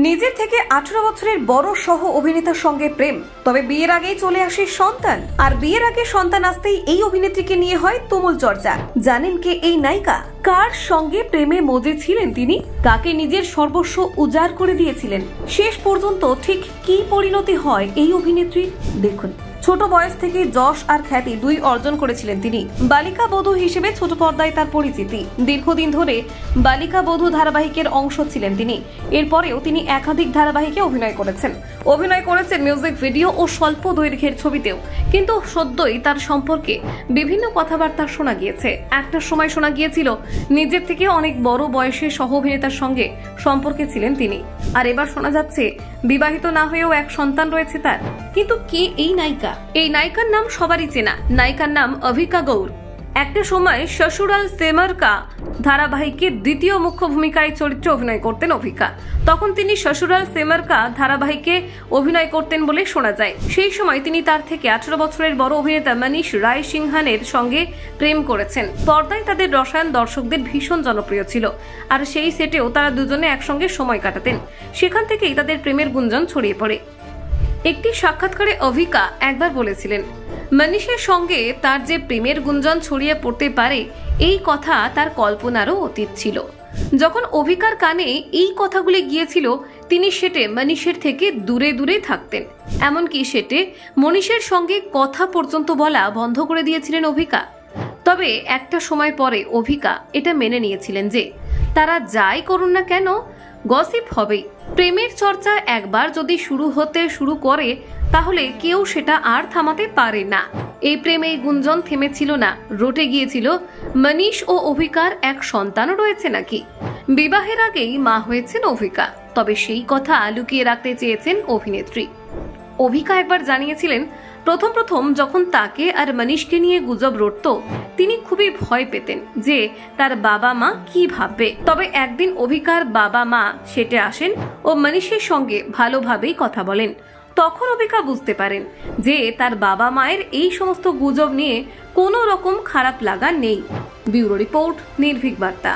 নিজের থেকে 18 বছরের বড় সহ অভিনেতার সঙ্গে প্রেম, তবে বিয়ের আগেই চলে আসে সন্তান। আর বিয়ের আগে সন্তান আসতেই এই অভিনেত্রীকে নিয়ে হয় তুমুল চর্চা। জানেন কে এই নায়িকা? কার সঙ্গে প্রেমে মজে ছিলেন তিনি? কাকে নিজের সর্বস্ব উজাড় করে দিয়েছিলেন? শেষ পর্যন্ত ঠিক কি পরিণতি হয় এই অভিনেত্রীর, দেখুন। ছোট বয়স থেকে যশ আর খ্যাতি দুই অর্জন করেছিলেন তিনি। বালিকা বধূ হিসেবে ছোট পর্দায় তার পরিচিতি। দীর্ঘদিন ধরে বালিকা বধূ ধারাবাহিকের অংশ ছিলেন তিনি। এরপরেও তিনি একাধিক ধারাবাহিকে অভিনয় করেছেন মিউজিক ভিডিও ও স্বল্প দৈর্ঘ্যের ছবিতেও। কিন্তু সদ্যই তার সম্পর্কে বিভিন্ন কথাবার্তা শোনা গিয়েছে। একটা সময় শোনা গিয়েছিল নিজের থেকে অনেক বড় বয়সের সহ অভিনেতার সঙ্গে সম্পর্কে ছিলেন তিনি। আর এবার শোনা যাচ্ছে বিবাহিত না হয়েও এক সন্তান রয়েছে তার। কিন্তু কে এই নায়িকা? এই নায়িকার নাম সবারই চেনা। নায়িকার নাম অভিকা গৌর। একটা সময় শ্বশুরাল সিমর কা ধারাবাহিকের দ্বিতীয় মুখ্য ভূমিকায় চরিত্রে অভিনয় করতেন অভিকা। তখন তিনি শ্বশুরাল সিমর কা ধারাবাহিকে অভিনয় করতেন বলে শোনা যায়। সেই সময় তিনি তার থেকে 18 বছরের বড় অভিনেতা মনীষ রায় সিংহানের সঙ্গে প্রেম করেছেন। পর্দায় তাদের রসায়ন দর্শকদের ভীষণ জনপ্রিয় ছিল। আর সেই সেটেও তারা দুজনে একসঙ্গে সময় কাটাতেন। সেখান থেকেই তাদের প্রেমের গুঞ্জন ছড়িয়ে পড়ে। একটি সাক্ষাৎকারে অভিকা একবার বলেছিলেন, মনীষের সঙ্গে তার যে প্রেমের গুঞ্জন ছড়িয়ে পড়তে পারে এই কথা তার কল্পনারও অতীত ছিল। যখন অভিকার কানে এই কথাগুলি গিয়েছিল তিনি সেটে মনীষের থেকে দূরে দূরে থাকতেন। এমনকি সেটে মনীষের সঙ্গে কথা পর্যন্ত বলা বন্ধ করে দিয়েছিলেন অভিকা। তবে একটা সময় পরে অভিকা এটা মেনে নিয়েছিলেন যে তারা যাই করুন না কেন গসিপ হবেই। প্রেমের চর্চা একবার যদি শুরু করে তাহলে কেউ সেটা আর থামাতে পারে না। এই প্রেমে গুঞ্জন থেমেছিল না, রটে গিয়েছিল মনীষ ও অভিকার এক সন্তানও রয়েছে নাকি। বিবাহের আগেই মা হয়েছেন অভিকা। তবে সেই কথা লুকিয়ে রাখতে চেয়েছেন অভিনেত্রী। অভিকা একবার জানিয়েছিলেন প্রথম যখন তাকে আর মনীষকে নিয়ে গুজব রটত তিনি খুবই ভয় পেতেন যে তার বাবা মা কি ভাববে। তবে একদিন অভিকার বাবা মা সেটে আসেন ও মনীষের সঙ্গে ভালোভাবেই কথা বলেন। তখন অভিকা বুঝতে পারেন যে তার বাবা মায়ের এই সমস্ত গুজব নিয়ে কোনো রকম খারাপ লাগা নেই। ব্যুরো রিপোর্ট, নির্ভীক বার্তা।